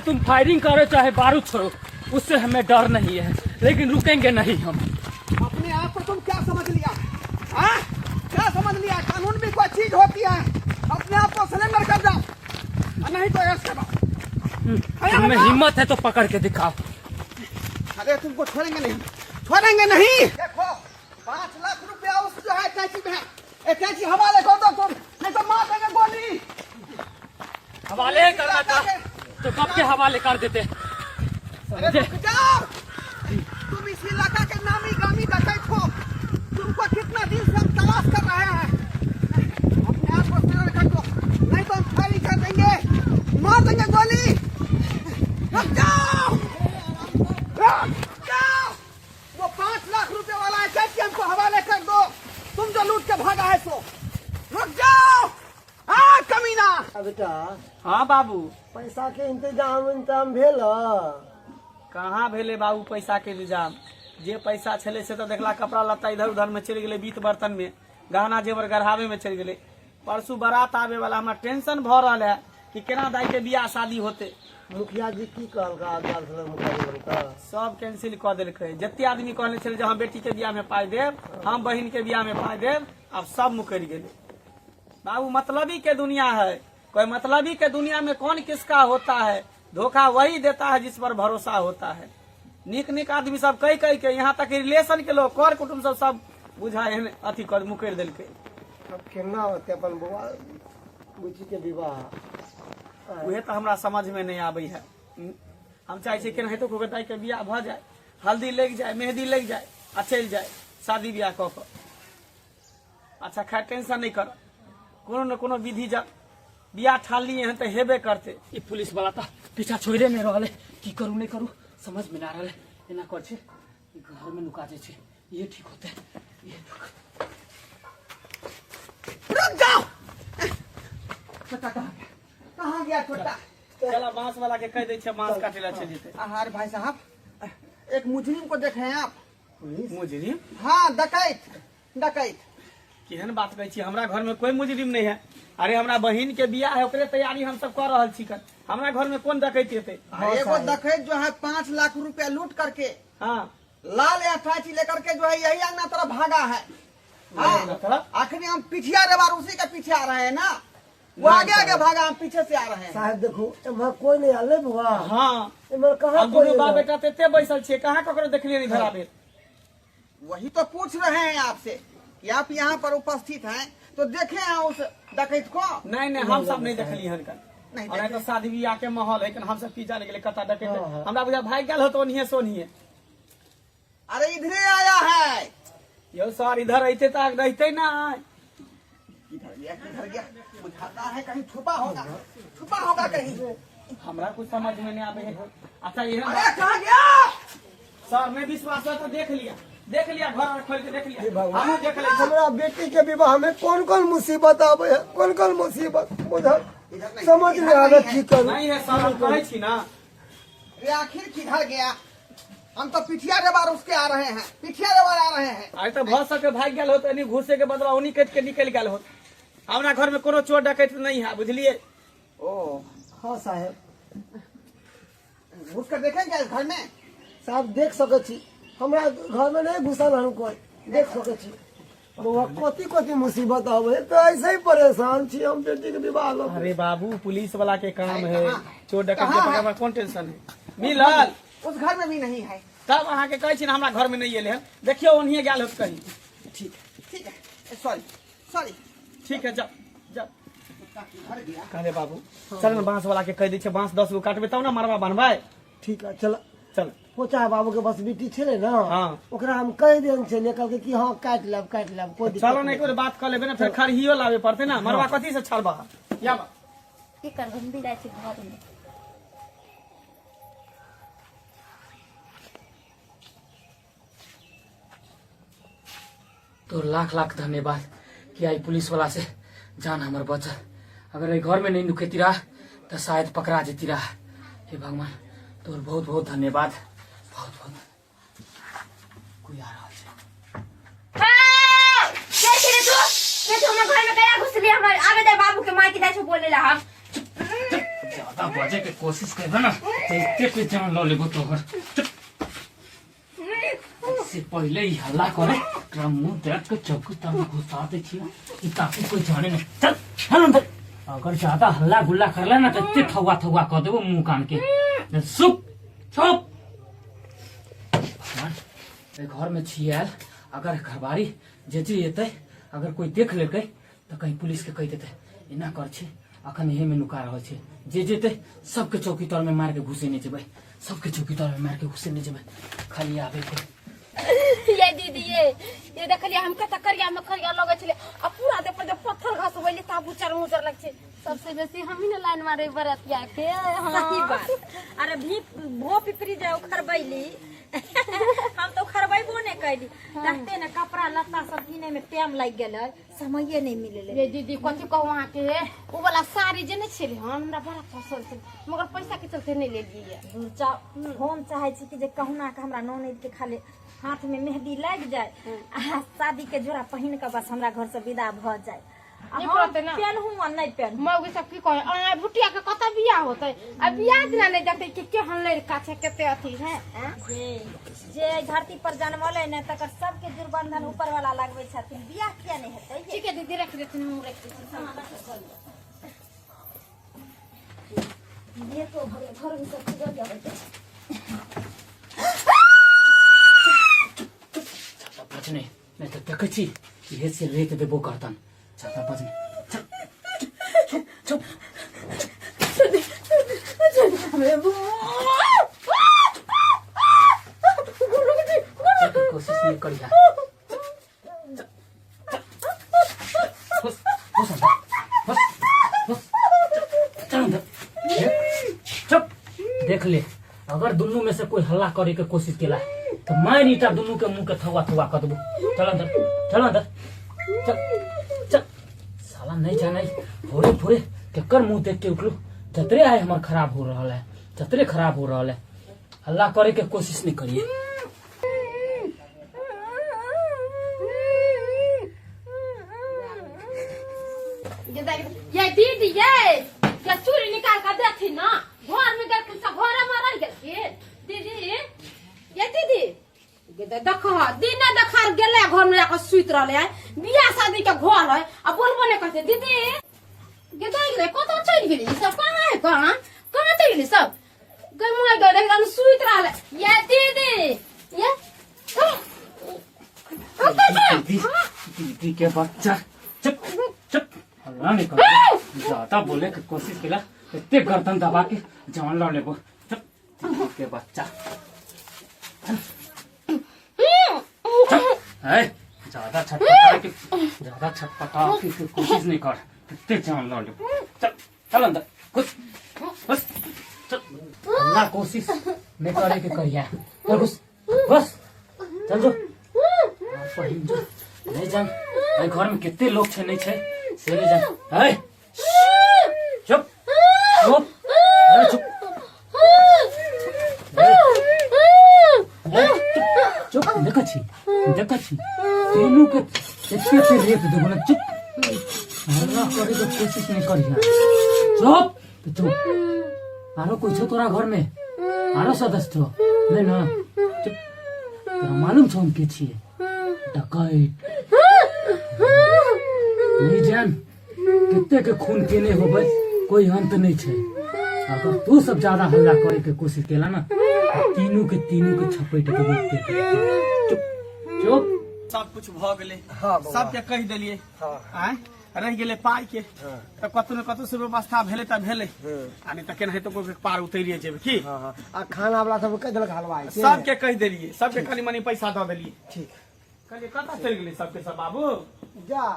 तुम फायरिंग करो चाहे बारूद छोड़ो, उससे हमें डर नहीं है, लेकिन रुकेंगे नहीं हम। अपने आप को तुम क्या समझ लिया? हाँ, क्या समझ लिया? कानून भी कोई चीज होती है। अपने आप को सरेंडर कर दो, नहीं तो ऐसे तुम्हें हिम्मत है तो पकड़ के दिखाओ। अरे तुमको छोड़ेंगे नहीं, छोड़ेंगे नहीं। देखो 5 लाख रुपया उस जो है कैची में है, कैची हवाले कर दो तुम, नहीं तो मार देंगे गोली। हवाले करना था तो कब के हवाले कर देते। अरे रुक जाओ, तुम इस इलाका के नामी गामी डकैत हो। तुमको कितना दिन से हम तलाश कर रहे हैं। अपने आप को सरेंडर कर दो, नहीं तो हम फायरिंग कर देंगे, मार देंगे गोली। रुक जाओ, रुक जाओ। वो 5 लाख रुपए वाला है, कैसे हमको हवाले कर दो। तुम जो लूट के भागा है सो। रुक जाओ, हाँ कमीना। बेटा हाँ बाबू, पैसा के इंतजाम भेल? कहाँ भेले बाबू पैसा के इंतजाम। जे पैसा छले से तो देखला कपड़ा लत्ता इधर उधर में चल गए, बीत बर्तन में गहना जेवर गढ़ावे में चल गए। परसों बारात आवे वाला, हमरा टेंशन भ रहा है कि केना दाई के बियाह शादी होते। मुखिया जी की कहलका? सब कैंसिल कर दिलकै। जते आदमी कहले छले जे हम बेटी के बियाह में पाई देव, हम बहन के बियाह में पाई देव, अब सब मुकर गेले। बाबू मतलबी के दुनिया है, कोई मतलबी के दुनिया में कौन किसका होता है। धोखा वही देता है जिस पर भरोसा होता है। निक निक आदमी सब कह के यहाँ तक रिलेशन के लोग कर कुटुम्ब सब बुझा अथी कर मुकर दिलकै। अब केना होते अपन बउआ बुची के विवाह? उहे तो हमरा समझ में नहीं आबे है। हम चाहे छी केना हेतु को दाई के बियाह भ जाए, हल्दी लग जाए, मेहंदी लग जाए आ चल जाए शादी बियाह क के। अच्छा खैर टेंशन नहीं कर, कोनो न कोनो विधि जब बियाह ठान लिए हैं तो हेबे करते। ये पुलिस वाला था पीछा छोड़े में रहले, की करू नहीं करू समझ में ना रहले। एना कर छे घर में नुका छे, ये ठीक होते। ये रुक जाओ। छोटा कहाँ गया छोटा? चला बांस वाला के कह दे छे, बांस काटेला चल जेते। अरे भाई साहब, एक मुजरिम को देखे हैं आप? मुजरिम? हाँ डकैत, डकैत। केहन बात कहै छी, हमरा घर में कोई मुजरिम नहीं है। अरे हमरा बहन के बियाह है, ओकरे तैयारी हम सब कर रहल छी। हमरा घर में कौन डकैती हेतै? एगो डकैत जो है 5 लाख रुपया लूट करके, हाँ लाल या टाची लेकर के जो है यही अंगना तरफ भागा है। हाँ आखिर हम पिछिया रेवार उसी के पीछे आ रहे हैं ना, वो आगे आगे भागा, हम पीछे से आ रहे हैं। साहब देखो एम्हर कोई नहीं आले बुआ। हाँ एम्हर कहाँ हम कोई दोनों बाप नहीं? बेटा तेते बैसल छे, कहाँ ककरो देखलिए नहीं धरा बेर। वही तो पूछ रहे हैं आपसे कि आप यहाँ पर उपस्थित हैं तो देखे हैं उस डकैत को? नहीं नहीं हम सब नहीं देखली हन कर। नहीं और तो शादी बियाह के माहौल है, लेकिन हम सब की जाने के लिए कता डकैत हाँ, हाँ। हमरा बुझा भाग गेल हो तो ओनिए सोनिए। अरे इधरे आया है। यो सर इधर रहते तो रहते ना। किधर गया बुझाता है कहीं छुपा होगा, छुपा होगा कहीं। हमरा कुछ समझ में नहीं आवे है। अच्छा ये अरे कहाँ गया? सर मैं विश्वास है तो देख लिया घर खोल के देख लिया, हम देख ले। हमरा बेटी के विवाह में कौन कौन मुसीबत आवे है, कौन कौन मुसीबत उधर समझ में आ रहा की करूं? नहीं है सर, हम कहै छी ना। ये आखिर किधर गया? हम तो पिठिया रेवार उसके आ रहे हैं, पिठिया रेवार आ रहे हैं। आज तो भर सके भाग गेल होत, एनी घुसे के बदला ओनी कट के निकल गेल होत। हमरा घर में कोनो चोर डकैत नहीं है, बुझलिए। ओ हाँ साहब, घुस कर देखेंगे घर में? साहब देख सके छी, हमरा घर में नहीं घुसल हम कोई, देख सके छी। बउआ कथी कथी मुसीबत आवे है, तो ऐसे ही परेशान छी हम बेटी के विवाह लो। अरे बाबू पुलिस वाला के काम है, चोर डकैत कहाँ के है? पकड़वा कौन टेंशन है। मिलल उस घर में भी नहीं है। तब अहाँ के कहै छी ना हमरा घर में नहीं एले हन, देखियो ओनिए गेल होत कहीं। ठीक ठीक है, सॉरी सॉरी। ठीक है, जब घर गया। कहले बाबू चल ना बांस वाला के कह दै छै, बांस 10 गो काटबे तब ना मरवा बनबै। ठीक है चल चल पोचा बाबू के बस बेटी छे ना, हाँ। ओकरा हम कह देन छे निकल के कि हाँ काट लेब कोई दिक्कत चलो ना एक बार बात कर लेबे ना, फिर खरहियो लावे पड़ते ना। मरवा कथी से छड़बा या बा। की करब हम भी जाइ छी घर में। तो लाख लाख धन्यवाद कि आई पुलिस वाला से जान हमार बचल। अगर घर में नहीं नुकेती रहा तो शायद पकड़ा जेती रहा। हे भगवान तोर बहुत बहुत धन्यवाद, बहुत बहुत। कोई आ रहा हमर घर में कया घुसली? हमर आवे दे बाबू के माई के दाई से बोले ला हम। ज्यादा छाता बजे के कोशिश करबे ना तो इतने पे जान लो लेबो तोहर से पहले ही हल्ला करे एकरा मुंह देख के चौकी तब घुसा दे छियो कि ताकि कोई जाने नहीं चल चल अंदर अगर ज्यादा हल्ला गुल्ला करला ना तो इतने थवा थवा कर देबो मुंह कान के चुप चुप भगवान ए घर में छियाल अगर घरबारी जे जे एते अगर कोई देख लेके तो कहीं पुलिस के कह देते एना कर छे अखन यही में नुका रहल छे जे जेते सबके चौकी तर में मार के घुसे नहीं जेबै सबके चौकी तर में मार के घुसे नहीं जेबै खाली आवे के ये दीदी ये देखलिए हम कत करिया में करिया लगे छले आ पूरा दे पर पत्थर घास होइले ताबू चर मुजर लग छे सबसे बेसी हम ही ने लाइन मारे बरतिया के सही बात अरे भी भो पिपरी जाओ खरबैली हम तो खरबैबो नहीं कैली देखते न कपड़ा लत्ता सब किने में टाइम लग गेलै समय नहीं मिलले ये दीदी कथि कहू वहां के ओ वाला साड़ी जे नहीं छले हमरा बड़ा पसंद छे मगर पैसा के चलते नहीं ले लिए हम चाहे छी कि जे कहुना के हमरा ननद के खाली हाथ में मेहंदी लग जाए आ शादी के जोड़ा पहिन के बस हमरा घर से विदा भ जाए नहीं पड़ते ना पेन हूं नहीं पेन मौगी सब की कहे आ भुटिया के कत बियाह होतै आ बियाह दिना नहीं देखते कि केहन लड़ काछे केते अथी है जे धरती पर जन्मले न तकर सबके दुर्बंधन ऊपर वाला लगबै छथिन बियाह किया नहीं हेतै ठीक है दीदी रख देती हूं रख देती ये तो घर में सब चीज जाबै छाता बजने नहीं तो देखे छी ये से रेत देबो करतन छाता बजने चुप चुप कोशिश नहीं करिया चुप देख ले अगर दोनों में से कोई हल्ला करे के कोशिश केला तो मार ईटा दोनों के मुंह के थवा थवा कर देबो चल अंदर चल चल साला नहीं जाना भोरे भोरे केकर मुंह देख के उठलो जतरे आए हमर खराब हो रहा है जतरे खराब हो रहा है हल्ला करे के कोशिश नहीं करिए ये दीदी ये चूड़ी निकाल कर देती ना घर में गल सब घर में रह गेल दीदी ये दीदी देख दिन देखा गेले घर में जाकर सुत रहे बियाह शादी के घर है अब बोलबो नहीं करते दीदी ये देख कत चल गेली सब कहाँ है कहाँ चल गेली सब मुँह देख सुत रहे ये दीदी ये दीदी के बच्चा चुप चुप हल्ला नहीं कर ज्यादा बोले की कोशिश केला इतने गर्दन दबा के जान लो लेबो चुप दीदी के बच्चा है ज्यादा छटपटा की कोशिश नहीं कर कितने जान लो लेबो चल चल अंदर घुस बस चल हल्ला कोशिश नहीं करे के करिया चल घुस बस चल जो पहिन जो नहीं जान घर में कितने लोग छे नहीं छे से नहीं जान है चुप चुप चुप चुप देखा छी तीनों के इतने से रेत देबो ना चुप हल्ला करे तो कोशिश नहीं करिया चुप तो चुप आरो कोई छो तोरा घर में आरो सदस्य छो नहीं ना चुप तोरा मालूम छो हम के छिए डकैत नहीं जान कितने के खून केने होबे कोई अंत नहीं छे अगर तू सब ज्यादा हल्ला करे के कोशिश केला ना तीनों के छपेट के देखते चुप चुप सब कुछ भ गेले हाँ, सबके कह देलिए आय रह गेले पाई के तो कतौ न कतौ से व्यवस्था भेले त भेले आ नहीं त केना हेतो को पार उतरिए जेबे की आ खाना वाला सब कह देलक हलवाई सबके कह देलिए सबके कनी मनी पैसा द देलिए ठीक कहलिए कता चल गेले सबके सब बाबू जा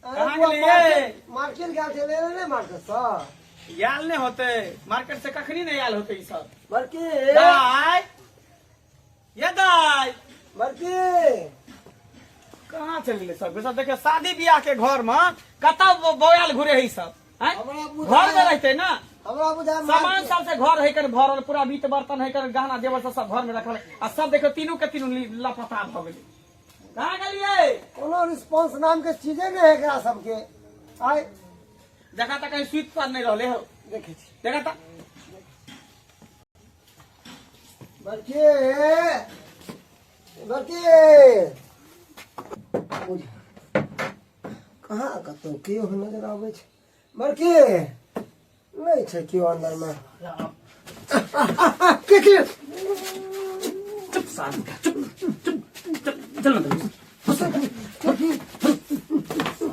कहाँ गेलिए मार्केट गया थे ले ले मार्केट सर याल नहीं होते मार्केट से कखनी नहीं याल होते ई सब बल्कि दाई ये दाई बल्कि कहाँ चल गेले सब सब देखे शादी ब्याह के घर में कता बोयाल घुरे है सब हैं? घर में रहते ना हमरा बुझा सामान सब से घर है कर भरल पूरा बीत बर्तन है कर गहना जेवर सब घर में रखल आ सब देखो तीनों के तीनों लापता भ गेले कहाँ गेलिए कोनो रिस्पांस नाम के चीजें नहीं है एकरा सबके आय देखा था कहीं स्वीट पर नहीं रहले हो। देखे छी देखा था बड़के बड़के कहाँ कतौ केओ नजर आबै छै बड़के नहीं छै केओ अंदर में के चुप साधु का चुप चुप चुप चल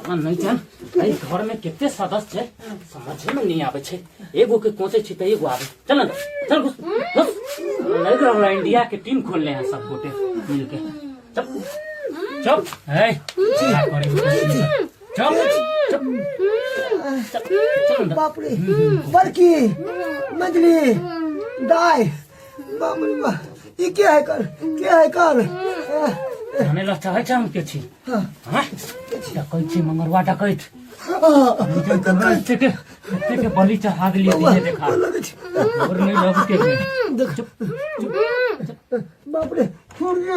ना नहीं चल भाई घर में कितने सदस्य है समझ में नहीं आवे छे एगो के कोसे छी त एगो आवे चल ना चल घुस घुस नहीं तो इंडिया के टीम खोल ले हैं सब गोटे मिलके चुप चुप है क्या करेंगे चुप चुप चल ना बाप रे बड़की मजली दाई बाप रे बाप ये क्या है कर जाने ला चाहे हम के छी हां डकैत छी मंगरवा डकैत के बलि चढ़ा दिलिए दिए देखा और नहीं लग के चुप बाप रे छोड़ दो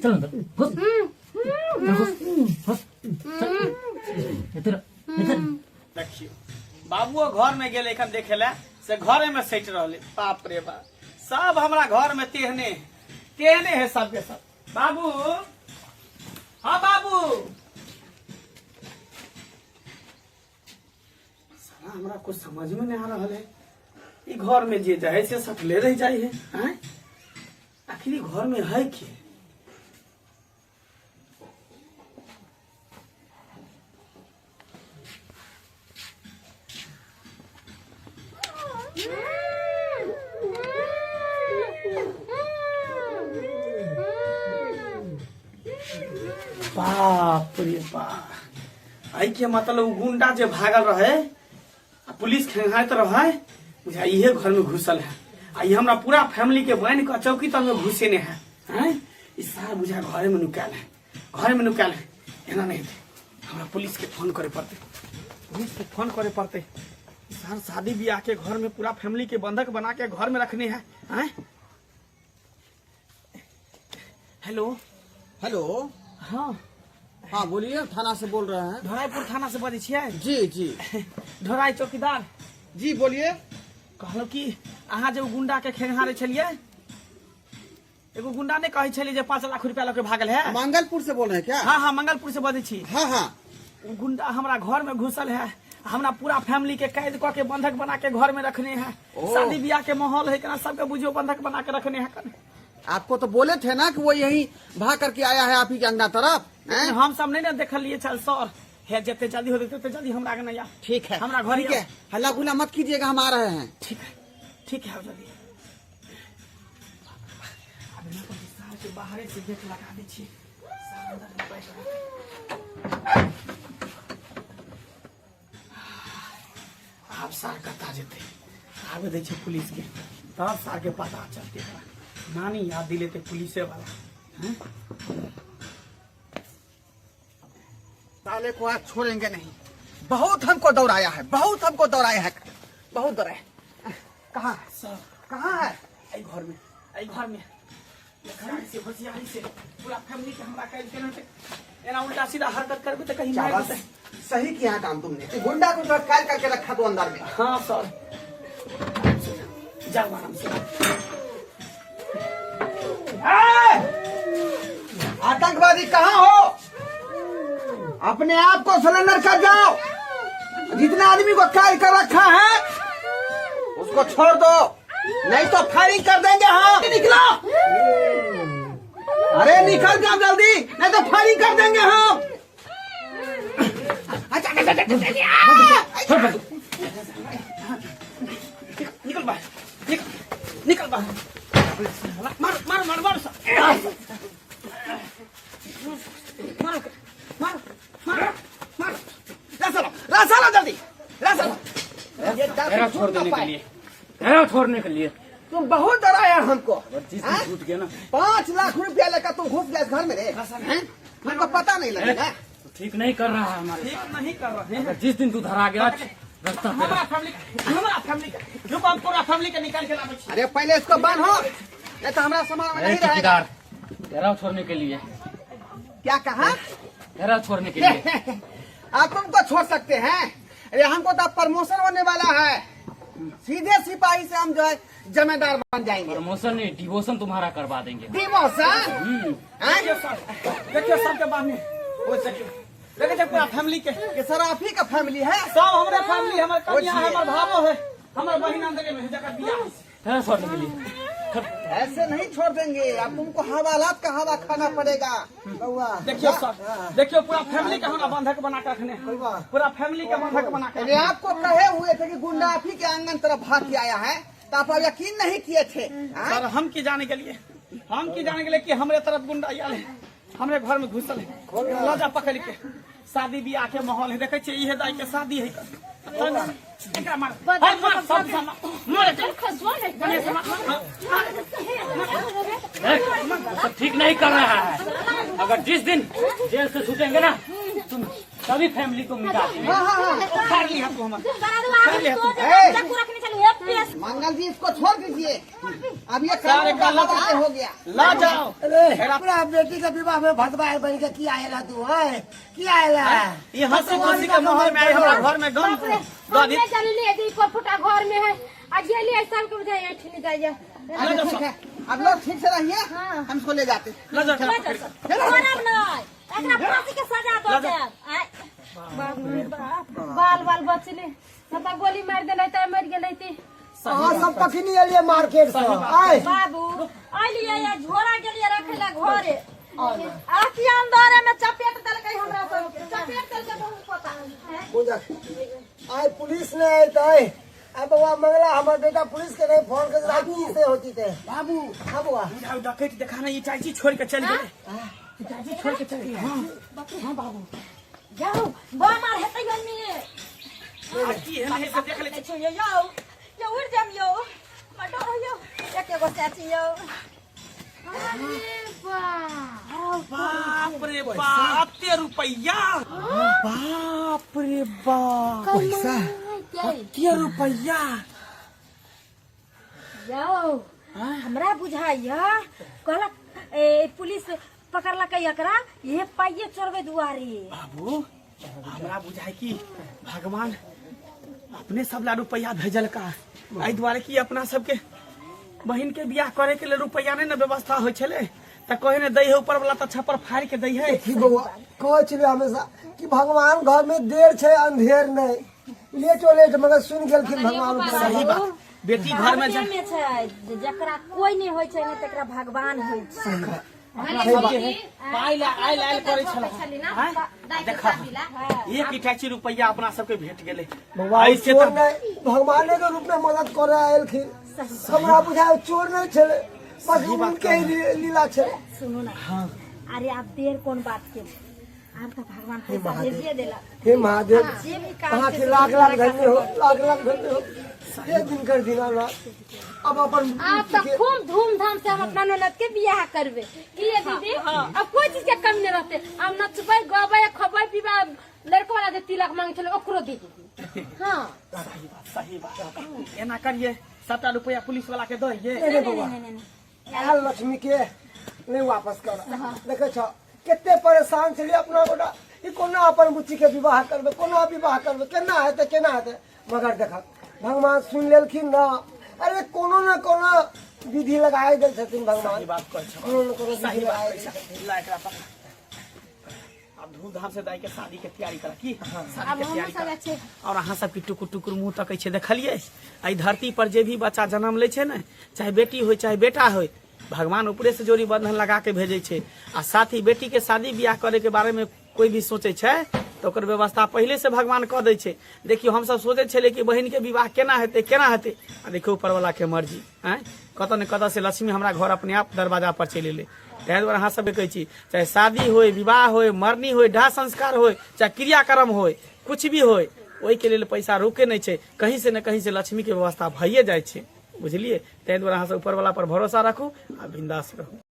चल अंदर घुस घुस इधर इधर देखियो बाबुओ घर में गेले एखन देखे ला से घरे में सैट रहले बाप रे बाप सब हमरा घर में तेहने है सबके सब बाबू हाँ बाबू साला हमरा कुछ समझ में नहीं आ रहा है ई घर में जे जाए से सकले रह जाए है हैं? आखिर ई घर में है के बाप रे बाप आई के मतलब उ गुंडा जे भागल रहे आ पुलिस खेंगाइत रहे बुझा इहे घर में घुसल है आ ये हमरा पूरा फैमिली के बहन के चौकी तक में घुसे ने है हैं ई सारा बुझा घरे में नुकाल है एना नहीं थे हमरा पुलिस के फोन करे पड़ते सार शादी ब्याह के घर में पूरा फैमिली के बंधक बना के घर में रखने हैं हैं हेलो हेलो हाँ हाँ बोलिए थाना से बोल रहे हैं ढोराईपुर थाना से बजे छियै जी जी ढोराई चौकीदार जी बोलिए कहलो कि अहाँ जो गुंडा के खेंगारे छलिए एगो गुंडा ने कहे छलिए जे 5 लाख रुपया लेके भागल है मंगलपुर से बोल रहे हैं क्या हाँ मंगलपुर से बजे छी हाँ हाँ उ गुंडा हमरा घर में घुसल है हमरा पूरा फैमिली के कैद क के बंधक बना के घर में रखने हैं शादी ब्याह के माहौल है कना सबके बुझियो बंधक बना के रखने हैं आपको तो बोले थे ना कि वो यही भाग करके आया है आप ही के अंगना तरफ हैं? हम सब नहीं ना देखलिए चल सर है जितने जल्दी हो तो जल्दी हमरा के नहीं आ ठीक है हमरा घर ठीक है हल्ला गुल्ला मत कीजिएगा हम आ रहे हैं ठीक है जल्दी अभी ना कोई साल के बाहर से गेट लगा दी छी साल अंदर में बैठ आप सार कता जेते आबे दे छै पुलिस के तब सार के पता चलते नानी याद दिले थे पुलिसे वाला हैं साले को आज छोड़ेंगे नहीं बहुत हमको दौड़ाया है बहुत दौड़ाया कहाँ है सर कहाँ है आई घर में घराड़ी से होशियारी से पूरा फैमिली के हमरा कैद केना ते एना उल्टा सीधा हरकत करबे तो कहीं मार देते सही किया काम तुमने गुंडा को कैद करके रखा तो अंदर में हाँ सर जाओ आराम से आतंकवादी कहाँ हो अपने आप को सरेंडर कर जाओ जितना आदमी को कैद कर रखा है उसको छोड़ दो नहीं तो फायरिंग कर देंगे हम निकलो अरे निकल जाओ जल्दी नहीं तो फायरिंग कर देंगे हम निकल बाहर निकल बाहर मार रासालो जल्दी रासालो छोड़ने के लिए तुम बहुत डराया हमको जिस दिन टूट गया ना 5 लाख रुपया लेकर तुम घुस गए घर में रे हमको पता नहीं लगेगा तो ठीक नहीं कर रहा है हमारे ठीक नहीं कर रहे हैं जिस दिन तू धरा गया रास्ता पे हमारा फैमिली रुको हम पूरा फैमिली के निकाल के लाबे छी अरे पहले इसको बांधो नहीं तो हमारा सामान में नहीं रहेगा ठेकेदार घेराव छोड़ने के लिए क्या कहा घेराव छोड़ने के लिए आप तुमको छोड़ सकते हैं? अरे हमको तो प्रमोशन होने वाला है, सीधे सिपाही से हम जो है जमींदार बन जाएंगे। प्रमोशन नहीं, डिवोशन तुम्हारा करवा देंगे। डिवोशन? देखियो सबके बाहर वो देखिए पूरा फैमिली के ये सर आप ही का फैमिली है? सब हमारे फैमिली, हमारे कन्या है, हमारे भावो है, हमारे बहिन अंदर में जगह दिया है छोड़ने के लिए। ऐसे नहीं छोड़ देंगे, अब तुमको हवालात का हवा खाना पड़ेगा। बउआ देखियो सब, देखियो पूरा फैमिली का हमारा बंधक बना के रखने, पूरा फैमिली का बंधक बना के अरे आपको कहे हुए थे कि गुंडा आप ही के आंगन तरफ भाग के आया है, तो आप यकीन नहीं किए थे। सर हम की जाने के लिए, हम की जाने के लिए कि हमारे तरफ गुंडा आयल है, हमारे घर में घुसल है, लाजा पकड़ के शादी ब्याह के माहौल है, देखे छियै इहे दाई के शादी है। एकरा मार, हाय मार, सब मार, सब ठीक नहीं कर रहा है। अगर जिस दिन जेल से छूटेंगे ना, तुम सभी फैमिली को मिटा देंगे। उखाड़ लिया तू हमारा। मंगल जी इसको छोड़ दीजिए, अब ये काम का हो गया। ला जाओ। अरे अपना बेटी का विवाह में भटवाए बन के की आएला तू है, की आएला? ये हंसी खुशी के माहौल में आए, हमारा घर में गम दादी फुटा घर में है, आज ये लिए साल को जाइए, ठीक जाइए। अच्छा, ठीक है, अब लोग ठीक से रहिए, हम इसको ले जाते। ला जाओ। फांसी के सजा दो दे। बाल बाल बचले, पता गोली मार देले त मर गेलै ती। हाँ सब कखनी एलिए मार्केट से आए बाबू आइलिए या झोरा गेलिए रखेला घरे, आखी अंदर में चपेट देलकै हमरा सब, चपेट देलकै बहुत पता है। बुझा आए पुलिस ने आए तो आए अब बउआ मंगला हमार बेटा पुलिस के नहीं फोन कर राखी से होती थे बाबू हाँ बउआ जाओ डकैत दिखाना, ये चाची छोड़ के चल गए, चाची छोड़ के चल गए। हाँ बाबू जाओ बामार हेतै गन्नी की है नहीं से देख ले। छो यो यो उड़ जाम यो मडो यो एके गो चाची यो। अरे वाह, बाप रे बाप, 8 रुपया, बाप रे बाप, पैसा 8 रुपया। जाओ हमरा बुझाइया कहला पुलिस पकड़लकै एकरा, ये पाइये चोरबे दुआरी। बाबू हमरा बुझाई कि भगवान अपने सब ला रुपया भेजल का, एहि दुआरे कि अपना सबके बहिन के बियाह करे के लिए रुपया नहीं न व्यवस्था हो छले, त कहे ने दै है ऊपर वाला त छप्पर फाड़ के दै है। ठीक बउआ कहे छले हमेशा कि भगवान घर में देर छे अंधेर नहीं, लेट मगर सुन गेलखिन भगवान। सही बात, बेटी घर में जा में छै जकरा कोई नहीं होय छै ने तकरा भगवान होय छै। आइल करे छला, देखा एक इटाची रुपया अपना सबके भेट गेले। भगवान ऐसे चोर तो नहीं भगवाने के रूप में मदद करे आएलखिन, हमरा बुझाए चोर नहीं छले, बस उनके ही लीला छले। सुनो ना, अरे आप देर कौन बात के, आप तो भगवान पैसा भेजिए देला। हे महादेव जे भी काम कहाँ के लाख लाख धन्य हो, लाख लाख धन्य हो, एक दिन कर दिना ना। अब अपन आप तो खूब धूमधाम से हम अपना ननद के बियाह करबे की ये दीदी। अब कोई चीज के कमी नहीं रहते, हम नचबै गबै खबै पीबै, लड़को वाला जे तिलक मांगे छले ओकरो दे दीदी। हाँ सही बात, एना करिए 7 रुपया पुलिस वाला के दो ये। नहीं बउआ आयल लक्ष्मी के नहीं वापस कर देखे छो कितने परेशान छलिए अपना गोटा, ई कोना अपन बुच्ची के विवाह करबे, कोना विवाह करबे, केना हेते मगर देखा भगवान सुन लेलखिन ना। अरे कोनो न कोनो विधि लगाए दे छथिन भगवान, बात कर कोनो न कोनो विधि सही लगाए बात, दे छथिन। ला एकरा पकड़। अब धूमधाम से दाई के शादी के तैयारी कर की, शादी अब के हम तैयारी सब कर। अच्छे और अहाँ सब की टुकुर टुकुर मुंह तकै छै, देखलिए एहि धरती पर जे भी बच्चा जन्म ले छै ने, चाहे बेटी हो चाहे बेटा हो, भगवान ऊपरे से जोड़ी बंधन लगा के भेजे छै। आ साथ ही बेटी के शादी ब्याह करे के बारे में कोई भी सोचे छै तो ओकर व्यवस्था पहले से भगवान कऽ दै छै। देखियो हम सब सोचे छले कि बहिन के विवाह केना हेतै आ देखियो ऊपर वाला के मर्जी है, कतऽ ने कतऽ से लक्ष्मी हमरा घर अपने आप दरवाजा पर चलि एलै। ताहि दुआरे अहाँ सब कहै छी चाहे शादी होय, विवाह होय, मरनी होय, दाह संस्कार होय, चाहे क्रियाक्रम होय, कुछ भी होय, ओहि के लेल पैसा रुके नहीं छै, कहीं से न कहीं से लक्ष्मी के व्यवस्था भइए जाइ छै, बुझलिए। ताहि दुआरे अहाँ सब ऊपर वाला पर भरोसा रखू आ बिंदास रहू।